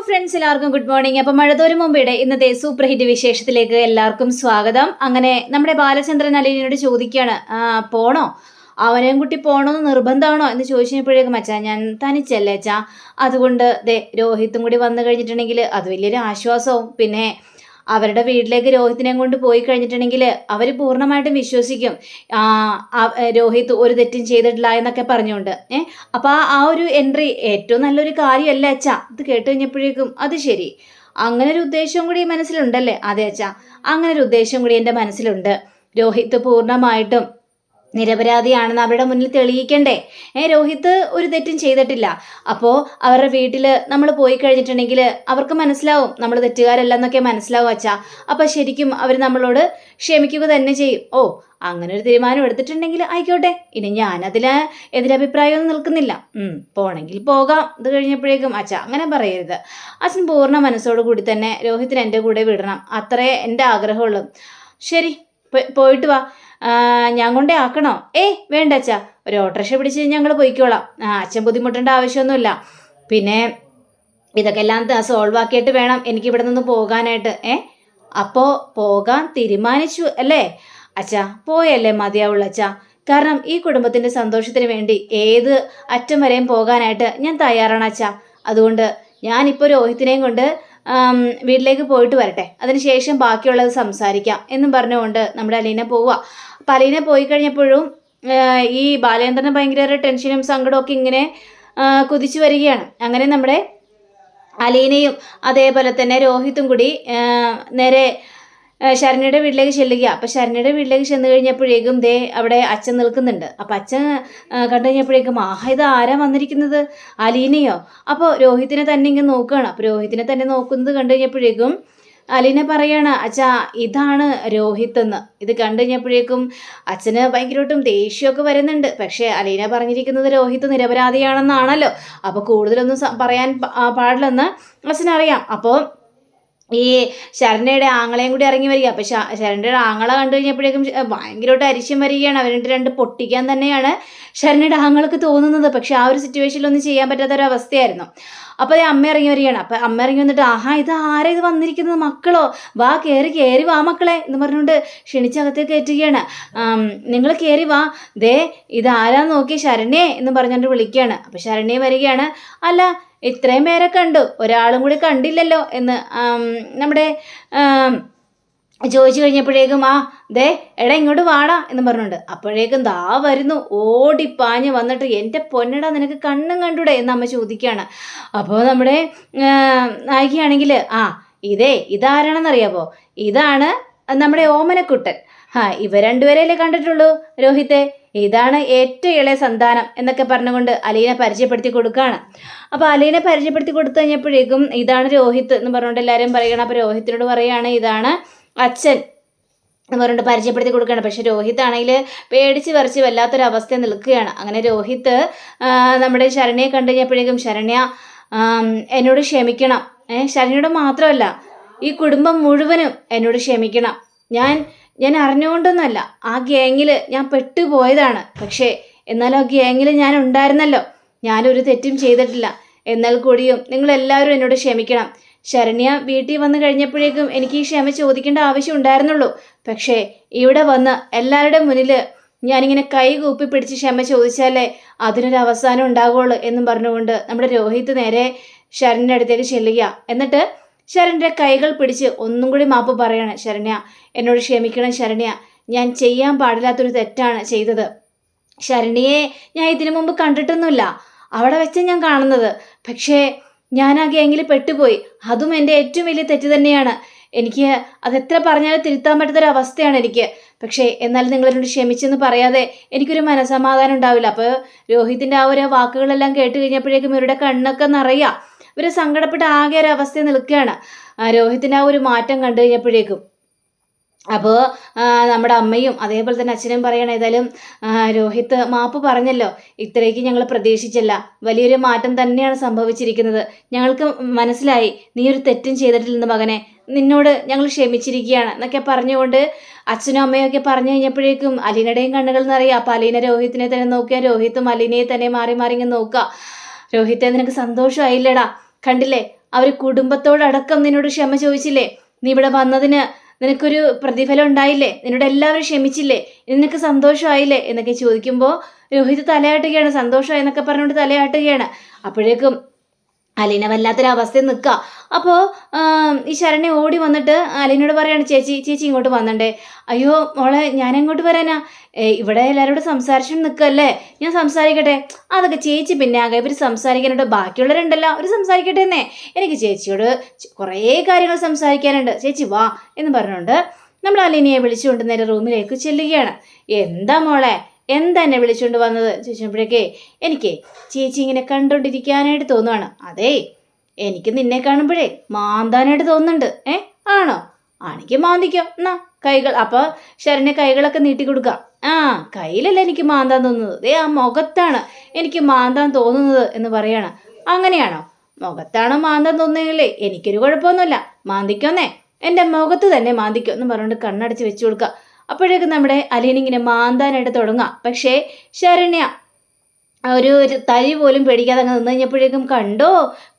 Friends, എല്ലാവർക്കും good morning. അപ്പം മഴതോരും മുമ്പയുടെ ഇന്നത്തെ സൂപ്പർ ഹിറ്റ് വിശേഷത്തിലേക്ക് എല്ലാവർക്കും സ്വാഗതം. അങ്ങനെ നമ്മുടെ ബാലചന്ദ്രൻ അലീനയോട് ചോദിക്കുകയാണ്, പോണോ, അവനെയും കുട്ടി പോണോന്ന് നിർബന്ധമാണോ എന്ന് ചോദിച്ചപ്പോഴേക്കും അച്ഛാ ഞാൻ തനിച്ചല്ലേ അച്ഛാ, അതുകൊണ്ട് രോഹിത്തും കൂടി വന്നു കഴിഞ്ഞിട്ടുണ്ടെങ്കിൽ അത് വലിയൊരു ആശ്വാസവും, പിന്നെ അവരുടെ വീട്ടിലേക്ക് രോഹിത്തിനെ കൊണ്ട് പോയി കഴിഞ്ഞിട്ടുണ്ടെങ്കിൽ അവർ പൂർണ്ണമായിട്ടും വിശ്വസിക്കും രോഹിത് ഒരു തെറ്റും ചെയ്തിട്ടില്ല എന്നൊക്കെ പറഞ്ഞുകൊണ്ട് അപ്പോൾ ആ ഒരു എൻട്രി ഏറ്റവും നല്ലൊരു കാര്യമല്ല അച്ഛാ. ഇത് കേട്ട് കഴിഞ്ഞപ്പോഴേക്കും അത് ശരി, അങ്ങനെ ഒരു ഉദ്ദേശം കൂടി മനസ്സിലുണ്ടല്ലേ? അതെ അച്ഛാ, അങ്ങനെ ഒരു ഉദ്ദേശം കൂടി എൻ്റെ മനസ്സിലുണ്ട്. രോഹിത് പൂർണ്ണമായിട്ടും നിരപരാധിയാണെന്ന് അവരുടെ മുന്നിൽ തെളിയിക്കണ്ടേ? രോഹിത് ഒരു തെറ്റും ചെയ്തിട്ടില്ല. അപ്പോൾ അവരുടെ വീട്ടിൽ നമ്മൾ പോയി കഴിഞ്ഞിട്ടുണ്ടെങ്കിൽ അവർക്ക് മനസ്സിലാവും നമ്മൾ തെറ്റുകാരല്ല എന്നൊക്കെ മനസ്സിലാവും അച്ഛാ. അപ്പം ശരിക്കും അവർ നമ്മളോട് ക്ഷമിക്കുക തന്നെ ചെയ്യും. ഓ, അങ്ങനെ ഒരു തീരുമാനം എടുത്തിട്ടുണ്ടെങ്കിൽ ആയിക്കോട്ടെ, ഇനി ഞാനതിൽ എതിരഭിപ്രായമൊന്നും നിൽക്കുന്നില്ല. പോണെങ്കിൽ പോകാം. ഇത് കഴിഞ്ഞപ്പോഴേക്കും അച്ഛാ അങ്ങനെ പറയരുത്. അച്ഛൻ പൂർണ്ണ മനസ്സോടു കൂടി തന്നെ രോഹിത്തിനെ എൻ്റെ കൂടെ വിടണം, അത്രേ എൻ്റെ ആഗ്രഹമുള്ളൂ. ശരി, പോയിട്ട് വാ, ഞാൻ കൊണ്ടേ ആക്കണോ? വേണ്ട അച്ഛാ, ഒരു ഓട്ടോറിക്ഷ പിടിച്ച് ഞങ്ങൾ പോയിക്കോളാം. അച്ഛൻ ബുദ്ധിമുട്ടേണ്ട ആവശ്യമൊന്നുമില്ല. പിന്നെ ഇതൊക്കെ എല്ലാം സോൾവ് ആക്കിയിട്ട് വേണം എനിക്ക് ഇവിടെ നിന്ന് പോകാനായിട്ട്. അപ്പോൾ പോകാൻ തീരുമാനിച്ചു അല്ലേ അച്ഛാ? പോയല്ലേ മതിയാവുള്ളൂ അച്ഛാ. കാരണം ഈ കുടുംബത്തിൻ്റെ സന്തോഷത്തിന് വേണ്ടി ഏത് അറ്റം വരെയും പോകാനായിട്ട് ഞാൻ തയ്യാറാണ് അച്ഛാ. അതുകൊണ്ട് ഞാനിപ്പോൾ രോഹിത്തിനെയും കൊണ്ട് വീട്ടിലേക്ക് പോയിട്ട് വരട്ടെ, അതിനുശേഷം ബാക്കിയുള്ളത് സംസാരിക്കാം എന്നും പറഞ്ഞുകൊണ്ട് നമ്മുടെ അലീന പോവുക. അപ്പം അലീന പോയി കഴിഞ്ഞപ്പോഴും ഈ ബാലേന്ദ്രന് ഭയങ്കര ടെൻഷനും സങ്കടവും ഒക്കെ ഇങ്ങനെ കുതിച്ചു വരികയാണ്. അങ്ങനെ നമ്മുടെ അലീനയും അതേപോലെ തന്നെ രോഹിത്തും കൂടി നേരെ ശരണ്യയുടെ വീട്ടിലേക്ക് ചെല്ലുക. അപ്പം ശരണ്യയുടെ വീട്ടിലേക്ക് ചെന്ന് കഴിഞ്ഞപ്പോഴേക്കും അവിടെ അച്ഛൻ നിൽക്കുന്നുണ്ട്. അപ്പം അച്ഛൻ കണ്ടു കഴിഞ്ഞപ്പോഴേക്കും ഇത് ആരാ വന്നിരിക്കുന്നത്, അലീനയോ? അപ്പോൾ രോഹിത്തിനെ തന്നെ ഇങ്ങനെ നോക്കുകയാണ്. അപ്പോൾ രോഹിത്തിനെ തന്നെ നോക്കുന്നത് കണ്ടു കഴിഞ്ഞപ്പോഴേക്കും അലീന പറയാണ്, അച്ഛാ ഇതാണ് രോഹിത്ത് എന്ന്. ഇത് കണ്ടു കഴിഞ്ഞപ്പോഴേക്കും അച്ഛന് ഭയങ്കരമായിട്ടും ദേഷ്യമൊക്കെ വരുന്നുണ്ട്. പക്ഷേ അലീന പറഞ്ഞിരിക്കുന്നത് രോഹിത്ത് നിരപരാധിയാണെന്നാണല്ലോ. അപ്പോൾ കൂടുതലൊന്നും പറയാൻ പാടില്ലെന്ന് അച്ഛനറിയാം. അപ്പോൾ ഈ ശരണ്യയുടെ ആങ്ങളെയും കൂടി ഇറങ്ങി വരിക. അപ്പം ശരണ്യയുടെ ആങ്ങളെ കണ്ടു കഴിഞ്ഞപ്പോഴേക്കും ഭയങ്കരമായിട്ട് അരിശ്യം വരികയാണ്. അവരുടെ രണ്ട് പൊട്ടിക്കാൻ തന്നെയാണ് ശരണ്യയുടെ ആങ്ങൾക്ക് തോന്നുന്നത്. പക്ഷെ ആ ഒരു സിറ്റുവേഷനിലൊന്നും ചെയ്യാൻ പറ്റാത്തൊരവസ്ഥയായിരുന്നു. അപ്പോൾ അമ്മ ഇറങ്ങി വരികയാണ്. അപ്പം അമ്മ ഇറങ്ങി വന്നിട്ട്, ഇത് ആരാ ഇത് വന്നിരിക്കുന്നത്, മക്കളോ, വാ കയറി വാ മക്കളെ എന്ന് പറഞ്ഞുകൊണ്ട് ക്ഷണിച്ചകത്തേക്ക് കയറ്റുകയാണ്. നിങ്ങൾ കയറി വാ, ഇതാരാന്ന് നോക്കി ശരണ്യേ എന്ന് പറഞ്ഞുകൊണ്ട് വിളിക്കുകയാണ്. അപ്പം ശരണ്യ വരികയാണ്. അല്ല, ഇത്രയും പേരെ കണ്ടു, ഒരാളും കൂടി കണ്ടില്ലല്ലോ എന്ന് നമ്മുടെ ചോദിച്ചു കഴിഞ്ഞപ്പോഴേക്കും എടാ ഇങ്ങോട്ട് വാടാ എന്ന് പറഞ്ഞുകൊണ്ട് അപ്പോഴേക്കും വരുന്നു, ഓടിപ്പാഞ്ഞ് വന്നിട്ട് എൻ്റെ പൊന്നടാ നിനക്ക് കണ്ണും കണ്ടൂടെ എന്ന് അമ്മ ചോദിക്കുകയാണ്. അപ്പോൾ നമ്മുടെ നായികയാണെങ്കിൽ ഇതാരാണെന്നറിയാമോ, ഇതാണ് നമ്മുടെ ഓമനക്കുട്ടൻ. ഇവ രണ്ടുപേരെയല്ലേ കണ്ടിട്ടുള്ളൂ രോഹിത്തെ, ഇതാണ് ഏറ്റവും ഇളയ സന്താനം എന്നൊക്കെ പറഞ്ഞുകൊണ്ട് അലീന പരിചയപ്പെടുത്തി കൊടുക്കുകയാണ്. അപ്പോൾ അലീന പരിചയപ്പെടുത്തി കൊടുത്തു കഴിഞ്ഞപ്പോഴേക്കും ഇതാണ് രോഹിത്ത് എന്ന് പറഞ്ഞുകൊണ്ട് എല്ലാവരും പറയുകയാണ്. അപ്പോൾ രോഹിത്തിനോട് പറയുകയാണ് ഇതാണ് അച്ഛൻ എന്ന് പറഞ്ഞിട്ട് പരിചയപ്പെടുത്തി കൊടുക്കുകയാണ്. പക്ഷെ രോഹിത്ത് ആണെങ്കിൽ പേടിച്ച് വരച്ച് വല്ലാത്തൊരവസ്ഥ നിൽക്കുകയാണ്. അങ്ങനെ രോഹിത്ത് നമ്മുടെ ശരണ്യയെ കണ്ടു കഴിഞ്ഞപ്പോഴേക്കും, ശരണ്യ എന്നോട് ക്ഷമിക്കണം, ശരണ്യയോട് മാത്രമല്ല ഈ കുടുംബം മുഴുവനും എന്നോട് ക്ഷമിക്കണം. ഞാൻ അറിഞ്ഞുകൊണ്ടൊന്നുമല്ല, ആ ഗ്യാങ്ങിൽ ഞാൻ പെട്ടുപോയതാണ്. പക്ഷേ എന്നാലും ആ ഗ്യാങ്ങിൽ ഞാൻ ഉണ്ടായിരുന്നല്ലോ, ഞാനൊരു തെറ്റും ചെയ്തിട്ടില്ല. എന്നാൽ കൂടിയും നിങ്ങളെല്ലാവരും എന്നോട് ക്ഷമിക്കണം. ശരണ്യ വീട്ടിൽ വന്നു കഴിഞ്ഞപ്പോഴേക്കും എനിക്ക് ഈ ക്ഷമ ചോദിക്കേണ്ട ആവശ്യം ഉണ്ടായിരുന്നുള്ളൂ. പക്ഷേ ഇവിടെ വന്ന് എല്ലാവരുടെ മുന്നിൽ ഞാനിങ്ങനെ കൈ കൂപ്പി പിടിച്ച് ക്ഷമ ചോദിച്ചാലേ അതിനൊരു അവസാനം ഉണ്ടാകുള്ളൂ എന്നും പറഞ്ഞുകൊണ്ട് നമ്മുടെ രോഹിത്ത് നേരെ ശരണ്യയുടെ അടുത്തേക്ക് ചെല്ലുക. എന്നിട്ട് ശരണ്യയുടെ കൈകൾ പിടിച്ച് ഒന്നും കൂടി മാപ്പ് പറയാണ്. ശരണ്യ എന്നോട് ക്ഷമിക്കണം ശരണ്യ, ഞാൻ ചെയ്യാൻ പാടില്ലാത്തൊരു തെറ്റാണ് ചെയ്തത്. ശരണ്യയെ ഞാൻ ഇതിനു മുമ്പ് കണ്ടിട്ടൊന്നുമില്ല, അവിടെ വെച്ച് ഞാൻ കാണുന്നത്. പക്ഷേ ഞാൻ ആ ഗ്യാങ്ങിൽ പെട്ടുപോയി, അതും എൻ്റെ ഏറ്റവും വലിയ തെറ്റ് തന്നെയാണ്. എനിക്ക് അതെത്ര പറഞ്ഞാലും തിരുത്താൻ പറ്റാത്തൊരവസ്ഥയാണ് എനിക്ക്. പക്ഷേ എന്നാലും നിങ്ങളെന്നോട് ക്ഷമിച്ചെന്ന് പറയാതെ എനിക്കൊരു മനസമാധാനം ഉണ്ടാവില്ല. അപ്പോൾ രോഹിത്തിൻ്റെ ആ ഒരു വാക്കുകളെല്ലാം കേട്ട് കഴിഞ്ഞപ്പോഴേക്കും ഇവരുടെ കണ്ണൊക്കെ നിറയുക. ഇവർ സങ്കടപ്പെട്ട് ആകെ ഒരു അവസ്ഥ നിൽക്കുകയാണ് രോഹിത്തിൻ്റെ ആ ഒരു മാറ്റം കണ്ടു കഴിഞ്ഞപ്പോഴേക്കും. അപ്പോൾ നമ്മുടെ അമ്മയും അതേപോലെ തന്നെ അച്ഛനും പറയണം, ഏതായാലും രോഹിത്ത് മാപ്പ് പറഞ്ഞല്ലോ, ഇത്രയ്ക്ക് ഞങ്ങൾ പ്രതീക്ഷിച്ചില്ല, വലിയൊരു മാറ്റം തന്നെയാണ് സംഭവിച്ചിരിക്കുന്നത്. ഞങ്ങൾക്ക് മനസ്സിലായി നീ ഒരു തെറ്റും ചെയ്തിട്ടില്ലെന്ന് മകനെ, നിന്നോട് ഞങ്ങൾ ക്ഷമിച്ചിരിക്കുകയാണ് എന്നൊക്കെ പറഞ്ഞുകൊണ്ട് അച്ഛനും അമ്മയും ഒക്കെ പറഞ്ഞു കഴിഞ്ഞപ്പോഴേക്കും അലീനയുടെയും കണ്ണുകൾ നിറയുക. അപ്പോൾ അലീന രോഹിത്തിനെ തന്നെ നോക്കുക, രോഹിത്തും അലീനയെ തന്നെ മാറി മാറി ഇങ്ങനെ നോക്കുക. രോഹിത്തെ നിനക്ക് സന്തോഷമായില്ലടാ, കണ്ടില്ലേ അവർ കുടുംബത്തോടടക്കം നിന്നോട് ക്ഷമ ചോദിച്ചില്ലേ? നീ ഇവിടെ വന്നതിന് നിനക്കൊരു പ്രതിഫലം ഉണ്ടായില്ലേ? നിന്നോട് എല്ലാവരും ക്ഷമിച്ചില്ലേ? നിനക്ക് സന്തോഷമായില്ലേ എന്നൊക്കെ ചോദിക്കുമ്പോൾ രോഹിത് തലയാട്ടുകയാണ്. സന്തോഷമായി എന്നൊക്കെ പറഞ്ഞുകൊണ്ട് തലയാട്ടുകയാണ്. അപ്പോഴേക്കും അലീന വല്ലാത്തൊരവസ്ഥയിൽ നിൽക്കുക. അപ്പോൾ ഈ ശരണ്യ ഓടി വന്നിട്ട് അലീനയോട് പറയാണ്, ചേച്ചി ഇങ്ങോട്ട് വന്നണ്ടേ. അയ്യോ മോളെ, ഞാൻ എങ്ങോട്ട് വരാനാ? ഇവിടെ എല്ലാവരോടും സംസാരിച്ചു നിൽക്കല്ലേ, ഞാൻ സംസാരിക്കട്ടെ. അതൊക്കെ ചേച്ചി പിന്നെ ആകെ ഇവർ സംസാരിക്കാനുണ്ട്, ബാക്കിയുള്ളവരുണ്ടല്ലോ അവർ സംസാരിക്കട്ടെ എന്നേ. എനിക്ക് ചേച്ചിയോട് കുറേ കാര്യങ്ങൾ സംസാരിക്കാനുണ്ട്, ചേച്ചി വാ എന്ന് പറഞ്ഞുകൊണ്ട് നമ്മൾ അലീനയെ വിളിച്ചുകൊണ്ട് നേരെ റൂമിലേക്ക് ചെല്ലുകയാണ്. എന്താ മോളെ, എന്താ എന്നെ വിളിച്ചുകൊണ്ട് വന്നത് ചോദിച്ചപ്പോഴേക്കേ, എനിക്ക് ചേച്ചി ഇങ്ങനെ കണ്ടോണ്ടിരിക്കാനായിട്ട് തോന്നുവാണ്. അതേ, എനിക്ക് നിന്നെ കാണുമ്പോഴേ മാന്താനായിട്ട് തോന്നുന്നുണ്ട്. ആണോ? ആണെങ്കിൽ മാന്തിക്കോ, എന്നാ കൈകൾ. അപ്പോൾ ശരണ്യ കൈകളൊക്കെ നീട്ടി കൊടുക്കാം. കയ്യിലല്ല എനിക്ക് മാന്താൻ തോന്നുന്നത്, ആ മുഖത്താണ് എനിക്ക് മാന്താൻ തോന്നുന്നത് എന്ന് പറയാണ്. അങ്ങനെയാണോ? മുഖത്താണോ മാന്താൻ തോന്നുന്നതെങ്കിലേ എനിക്കൊരു കുഴപ്പമൊന്നുമില്ല, മാന്തിക്കോന്നേ, എൻ്റെ മുഖത്ത് തന്നെ മാന്തിക്കോ എന്ന് പറഞ്ഞുകൊണ്ട് കണ്ണടച്ച് വെച്ചു കൊടുക്കുക. അപ്പോഴേക്കും നമ്മുടെ അലീന ഇങ്ങനെ മാന്താനായിട്ട് തുടങ്ങാം. പക്ഷേ ശരണ്യ ഒരു തരി പോലും പേടിക്കാതെ അങ്ങ് നിന്ന് കഴിഞ്ഞപ്പോഴേക്കും കണ്ടോ,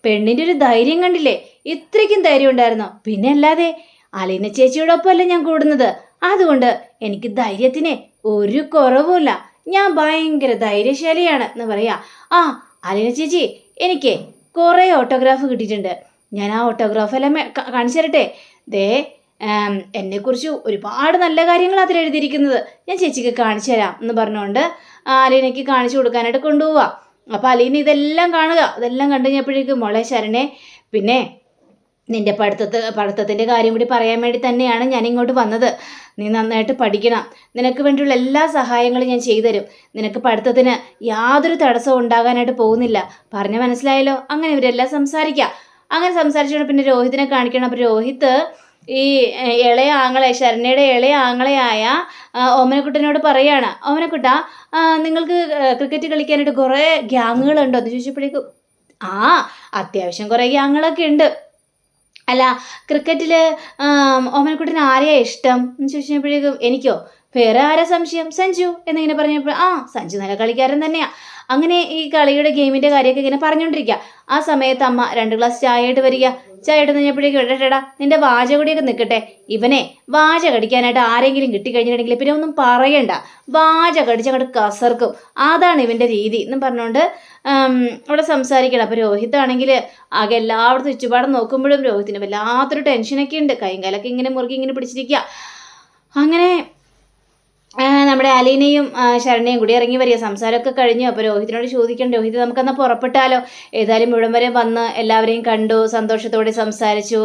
പെണ്ണിൻ്റെ ഒരു ധൈര്യം കണ്ടില്ലേ? ഇത്രയ്ക്കും ധൈര്യം ഉണ്ടായിരുന്നോ? പിന്നെ അല്ലാതെ അലീന ചേച്ചിയോടൊപ്പമല്ല ഞാൻ കൂടുന്നത്, അതുകൊണ്ട് എനിക്ക് ധൈര്യത്തിന് ഒരു കുറവുമില്ല, ഞാൻ ഭയങ്കര ധൈര്യശാലിയാണ് എന്ന് പറയാ. അലീന ചേച്ചി, എനിക്ക് കുറേ ഓട്ടോഗ്രാഫ് കിട്ടിയിട്ടുണ്ട്, ഞാൻ ആ ഓട്ടോഗ്രാഫ് എല്ലാം കാണിച്ചു തരട്ടെ. ദേ, എന്നെക്കുറിച്ച് ഒരുപാട് നല്ല കാര്യങ്ങൾ അതിലെഴുതിയിരിക്കുന്നത് ഞാൻ ചേച്ചിക്ക് കാണിച്ചു തരാം എന്ന് പറഞ്ഞുകൊണ്ട് അലീനയ്ക്ക് കാണിച്ചു കൊടുക്കാനായിട്ട് കൊണ്ടുപോവുക. അപ്പോൾ അലീന ഇതെല്ലാം കാണുക. ഇതെല്ലാം കണ്ടു കഴിഞ്ഞപ്പോഴേക്കും, മോളെ ശരണേ, പിന്നെ നിന്റെ പഠിത്തത്തിൻ്റെ കാര്യം കൂടി പറയാൻ വേണ്ടി തന്നെയാണ് ഞാൻ ഇങ്ങോട്ട് വന്നത്. നീ നന്നായിട്ട് പഠിക്കണം, നിനക്ക് വേണ്ടിയുള്ള എല്ലാ സഹായങ്ങളും ഞാൻ ചെയ്തു തരും, നിനക്ക് പഠിത്തത്തിന് യാതൊരു തടസ്സവും ഉണ്ടാകാനായിട്ട് പോകുന്നില്ല, പറഞ്ഞ് മനസ്സിലായല്ലോ? അങ്ങനെ ഇവരെല്ലാം സംസാരിക്കാം. അങ്ങനെ സംസാരിച്ചുകൊണ്ട് പിന്നെ രോഹിത്തിനെ കാണിക്കണം. അപ്പോൾ രോഹിത്ത് ഈ ഇളയ ആങ്ങളെ, ശരണ്യയുടെ ഇളയ ആങ്ങളെയായ ഓമനക്കുട്ടനോട് പറയാണ്, ഓമനക്കുട്ട, നിങ്ങൾക്ക് ക്രിക്കറ്റ് കളിക്കാനായിട്ട് കുറേ ഗ്യാങ്ങുകളുണ്ടോ എന്ന് ചോദിച്ചപ്പോഴേക്കും, അത്യാവശ്യം കുറേ ഗ്യാങ്ങുകളൊക്കെ ഉണ്ട്. അല്ല, ക്രിക്കറ്റിൽ ഓമനക്കുട്ടന് ആരെയാ ഇഷ്ടം എന്ന് ചോദിച്ചപ്പോഴേക്കും, എനിക്കോ, വേറെ ആരാ സംശയം, സഞ്ജു എന്നിങ്ങനെ പറഞ്ഞപ്പോൾ, സഞ്ജു നല്ല കളിക്കാരൻ തന്നെയാണ്. അങ്ങനെ ഈ കളിയുടെ ഗെയിമിൻ്റെ കാര്യമൊക്കെ ഇങ്ങനെ പറഞ്ഞുകൊണ്ടിരിക്കുക. ആ സമയത്ത് അമ്മ 2 ഗ്ലാസ് ചായ ആയിട്ട് വരിക. ചായ ഇട്ട് കഴിഞ്ഞപ്പോഴേക്കും, ഇടട്ടേടാ, നിന്റെ വാചകടിയൊക്കെ നിൽക്കട്ടെ, ഇവനെ വാച കടിക്കാനായിട്ട് ആരെങ്കിലും കിട്ടിക്കഴിഞ്ഞിട്ടുണ്ടെങ്കിൽ പിന്നെ ഒന്നും പറയണ്ട, വാച കടിച്ചങ്ങോട്ട് കസർക്കും, അതാണ് ഇവൻ്റെ രീതി എന്നും പറഞ്ഞുകൊണ്ട് അവിടെ സംസാരിക്കണം. അപ്പോൾ രോഹിത്താണെങ്കിൽ ആകെ എല്ലായിടത്തും ചുറ്റുപാടും നോക്കുമ്പോഴും രോഹിത്തിന് വല്ലാത്തൊരു ടെൻഷനൊക്കെ ഉണ്ട്, കൈയും കാലൊക്കെ ഇങ്ങനെ മുറുകി ഇങ്ങനെ പിടിച്ചിരിക്കുക. അങ്ങനെ നമ്മുടെ അലീനയും ശരണ്യയും കൂടി ഇറങ്ങി വരിക. സംസാരമൊക്കെ കഴിഞ്ഞു. അപ്പോൾ രോഹിത്തിനോട് ചോദിക്കണം, രോഹിത് നമുക്കെന്നാൽ പുറപ്പെട്ടാലോ? ഏതായാലും മുഴുവൻ വരെ വന്ന് എല്ലാവരെയും കണ്ടു, സന്തോഷത്തോടെ സംസാരിച്ചു.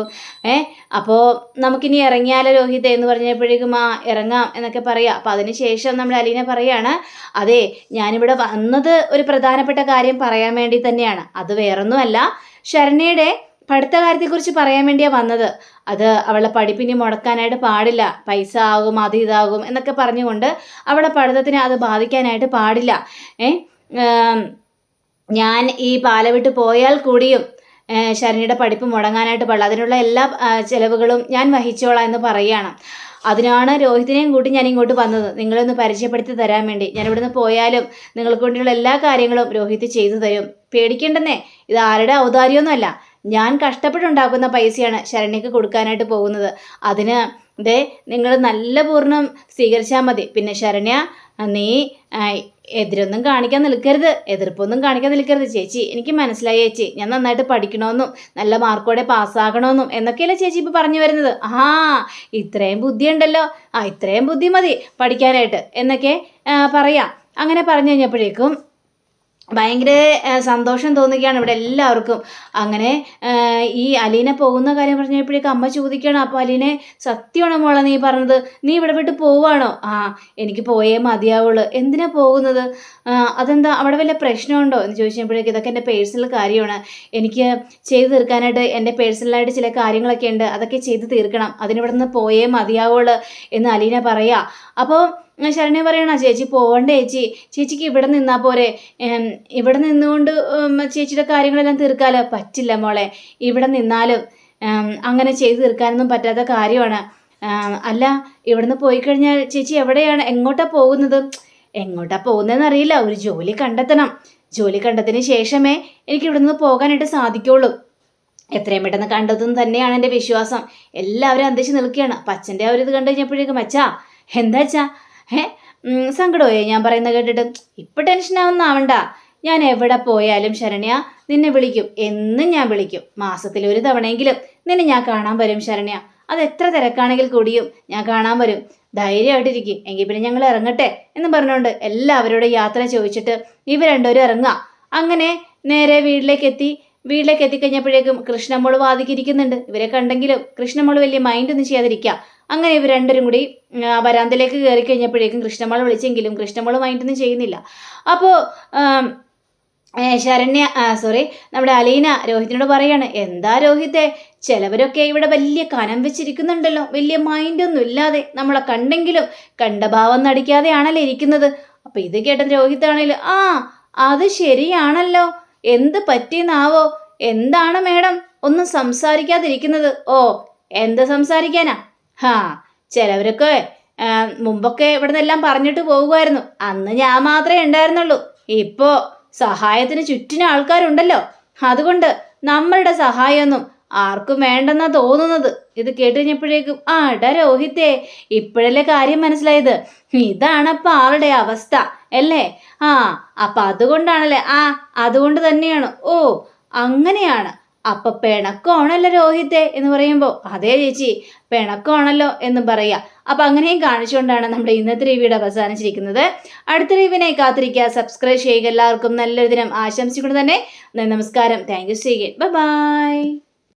അപ്പോൾ നമുക്കിനി ഇറങ്ങിയാലോ രോഹിത് എന്ന് പറഞ്ഞപ്പോഴേക്കും, ഇറങ്ങാം എന്നൊക്കെ പറയാം. അപ്പോൾ അതിനുശേഷം നമ്മുടെ അലീന പറയാണ്, അതെ, ഞാനിവിടെ വന്നത് ഒരു പ്രധാനപ്പെട്ട കാര്യം പറയാൻ വേണ്ടി തന്നെയാണ്. അത് വേറൊന്നുമല്ല, ശരണ്യയുടെ പഠിത്ത കാര്യത്തെക്കുറിച്ച് പറയാൻ വേണ്ടിയാണ് വന്നത്. അത് അവളെ പഠിപ്പിന് മുടക്കാനായിട്ട് പാടില്ല, പൈസ ആകും, അത് ഇതാകും എന്നൊക്കെ പറഞ്ഞുകൊണ്ട് അവളെ പഠിത്തത്തിനെ അത് ബാധിക്കാനായിട്ട് പാടില്ല. ഞാൻ ഈ പാല വിട്ട് പോയാൽ കൂടിയും ശരണ്യയുടെ പഠിപ്പ് മുടങ്ങാനായിട്ട് പാടില്ല, അതിനുള്ള എല്ലാ ചിലവുകളും ഞാൻ വഹിച്ചോളാം എന്ന് പറയുകയാണ്. അതിനാണ് രോഹിത്തിനെയും കൂട്ടി ഞാൻ ഇങ്ങോട്ട് വന്നത്, നിങ്ങളൊന്ന് പരിചയപ്പെടുത്തി തരാൻ വേണ്ടി. ഞാൻ ഇവിടുന്ന് പോയാലും നിങ്ങൾക്ക് വേണ്ടിയുള്ള എല്ലാ കാര്യങ്ങളും രോഹിത് ചെയ്തു തരും, പേടിക്കേണ്ടെന്നേ. ഇത് ആരുടെ ഔദാര്യമൊന്നുമല്ല, ഞാൻ കഷ്ടപ്പെട്ടുണ്ടാക്കുന്ന പൈസയാണ് ശരണ്യക്ക് കൊടുക്കാനായിട്ട് പോകുന്നത്. അതിന് നിങ്ങൾ നല്ല പൂർണ്ണം സ്വീകരിച്ചാൽ മതി. പിന്നെ ശരണ്യ, നീ എതിരൊന്നും കാണിക്കാൻ നിൽക്കരുത്, എതിർപ്പൊന്നും കാണിക്കാൻ നിൽക്കരുത്. ചേച്ചി, എനിക്ക് മനസ്സിലായി ചേച്ചി, ഞാൻ നന്നായിട്ട് പഠിക്കണമെന്നും നല്ല മാർക്കോടെ പാസ്സാകണമെന്നും എന്നൊക്കെയല്ലേ ചേച്ചി ഇപ്പോൾ പറഞ്ഞു വരുന്നത്. ഇത്രയും ബുദ്ധിയുണ്ടല്ലോ, ഇത്രയും ബുദ്ധി മതി പഠിക്കാനായിട്ട് എന്നൊക്കെ പറയാം. അങ്ങനെ പറഞ്ഞു കഴിഞ്ഞപ്പോഴേക്കും ഭയങ്കര സന്തോഷം തോന്നുകയാണ് ഇവിടെ എല്ലാവർക്കും. അങ്ങനെ ഈ അലീന പോകുന്ന കാര്യം പറഞ്ഞപ്പോഴേക്കും അമ്മ ചോദിക്കുകയാണ്, അപ്പോൾ അലീനെ, സത്യമാണോ മോളെ നീ പറഞ്ഞത്? നീ ഇവിടെ വിട്ട് പോവാണോ? എനിക്ക് പോയേ മതിയാവുള്ളൂ. എന്തിനാ പോകുന്നത്? അതെന്താ, അവിടെ വല്ല പ്രശ്നമുണ്ടോ എന്ന് ചോദിച്ചപ്പോഴേക്കും, ഇതൊക്കെ എൻ്റെ പേഴ്സണൽ കാര്യമാണ്, എനിക്ക് ചെയ്തു തീർക്കാനായിട്ട് എൻ്റെ പേഴ്സണലായിട്ട് ചില കാര്യങ്ങളൊക്കെ ഉണ്ട്, അതൊക്കെ ചെയ്ത് തീർക്കണം, അതിനിവിടെ നിന്ന് പോയേ മതിയാവുള്ളൂ എന്ന് അലീന പറയാ. അപ്പോൾ ശരണ്യ പറയണ, ചേച്ചി പോവണ്ട ചേച്ചി, ചേച്ചിക്ക് ഇവിടെ നിന്നാൽ പോരെ, ഇവിടെ നിന്നുകൊണ്ട് ചേച്ചിയുടെ കാര്യങ്ങളെല്ലാം തീർക്കാലോ. പറ്റില്ല മോളെ, ഇവിടെ നിന്നാലും അങ്ങനെ ചെയ്തു തീർക്കാനൊന്നും പറ്റാത്ത കാര്യമാണ്. അല്ല, ഇവിടുന്ന് പോയി കഴിഞ്ഞാൽ ചേച്ചി എങ്ങോട്ടാണ് പോകുന്നത്? എങ്ങോട്ടാണ് പോകുന്നതെന്ന് അറിയില്ല, ഒരു ജോലി കണ്ടെത്തണം, ജോലി കണ്ടെത്തിയതിന് ശേഷമേ എനിക്ക് ഇവിടുന്ന് പോകാനായിട്ട് സാധിക്കുള്ളൂ. എത്രയും പെട്ടെന്ന് കണ്ടതെന്ന് തന്നെയാണ് എൻ്റെ വിശ്വാസം. എല്ലാവരും അന്തിച്ച് നിൽക്കുകയാണ്. അപ്പം അച്ഛൻ്റെ അവരിത് കണ്ടു കഴിഞ്ഞപ്പോഴേക്കും അച്ഛാ എന്താ അച്ഛാ സങ്കടമായോ ഞാൻ പറയുന്നത് കേട്ടിട്ട്? ഇപ്പം ടെൻഷനാവുന്നാവണ്ട. ഞാൻ എവിടെ പോയാലും ശരണ്യ നിന്നെ വിളിക്കും, എന്നും ഞാൻ വിളിക്കും. മാസത്തിൽ ഒരു തവണയെങ്കിലും നിന്നെ ഞാൻ കാണാൻ വരും ശരണ്യ. അത് എത്ര തിരക്കാണെങ്കിൽ കൂടിയും ഞാൻ കാണാൻ വരും. ധൈര്യമായിട്ടിരിക്കും. എങ്കിൽ പിന്നെ ഞങ്ങൾ ഇറങ്ങട്ടെ എന്ന് പറഞ്ഞുകൊണ്ട് എല്ലാവരോടും യാത്ര ചോദിച്ചിട്ട് ഇവർ രണ്ടുപേരും ഇറങ്ങുക. അങ്ങനെ നേരെ വീട്ടിലേക്ക് എത്തിക്കഴിഞ്ഞപ്പോഴേക്കും കൃഷ്ണമോള് വാതിക്കിരിക്കുന്നുണ്ട്. ഇവരെ കണ്ടെങ്കിലും കൃഷ്ണമോള് വലിയ മൈൻഡ് ഒന്നും ചെയ്യാതിരിക്കുക. അങ്ങനെ ഇവർ രണ്ടുപേരും കൂടി വരാന്തയിലേക്ക് കയറി കഴിഞ്ഞപ്പോഴേക്കും കൃഷ്ണമോള് വിളിച്ചെങ്കിലും കൃഷ്ണമോള് മൈൻഡൊന്നും ചെയ്യുന്നില്ല. അപ്പോൾ നമ്മുടെ അലീന രോഹിത്തിനോട് പറയാണ്, എന്താ രോഹിത്തെ, ചിലവരൊക്കെ ഇവിടെ വലിയ കനം വെച്ചിരിക്കുന്നുണ്ടല്ലോ, വലിയ മൈൻഡൊന്നും ഇല്ലാതെ, നമ്മളെ കണ്ടെങ്കിലും കണ്ട ഭാവം നടിക്കാതെയാണല്ലോ ഇരിക്കുന്നത്. അപ്പൊ ഇത് കേട്ട രോഹിത്താണേലും അത് ശരിയാണല്ലോ, എന്ത് പറ്റിയെന്നാവോ, എന്താണ് മേഡം ഒന്നും സംസാരിക്കാതിരിക്കുന്നത്? എന്ത് സംസാരിക്കാനാ? ചിലവരൊക്കെ മുമ്പൊക്കെ ഇവിടെ നിന്നെല്ലാം പറഞ്ഞിട്ട് പോകുമായിരുന്നു. അന്ന് ഞാൻ മാത്രമേ ഉണ്ടായിരുന്നുള്ളൂ. ഇപ്പോ സഹായത്തിന് ചുറ്റിനും ആൾക്കാരുണ്ടല്ലോ. അതുകൊണ്ട് നമ്മളുടെ സഹായമൊന്നും ആർക്കും വേണ്ടെന്നാ തോന്നുന്നത്. ഇത് കേട്ട് കഴിഞ്ഞപ്പോഴേക്കും രോഹിത്തെ, ഇപ്പോഴല്ലേ കാര്യം മനസ്സിലായത്. ഇതാണപ്പ ആളുടെ അവസ്ഥ അല്ലേ? അപ്പൊ അതുകൊണ്ടാണല്ലേ? അതുകൊണ്ട് തന്നെയാണ്. അങ്ങനെയാണ്. അപ്പൊ പിണക്കമാണല്ലോ രോഹിത്തെ എന്ന് പറയുമ്പോൾ, അതേ ചേച്ചി പിണക്കമാണല്ലോ എന്നും പറയാ. അപ്പൊ അങ്ങനെയും കാണിച്ചുകൊണ്ടാണ് നമ്മുടെ ഇന്നത്തെ റിവ്യൂടെ അവസാനിച്ചിരിക്കുന്നത്. അടുത്ത റിവ്യൂവിനായി കാത്തിരിക്കുക, സബ്സ്ക്രൈബ് ചെയ്യുക. എല്ലാവർക്കും നല്ലൊരു ദിനം ആശംസിച്ചുകൊണ്ട് തന്നെ നമസ്കാരം. Thank you. ബൈ.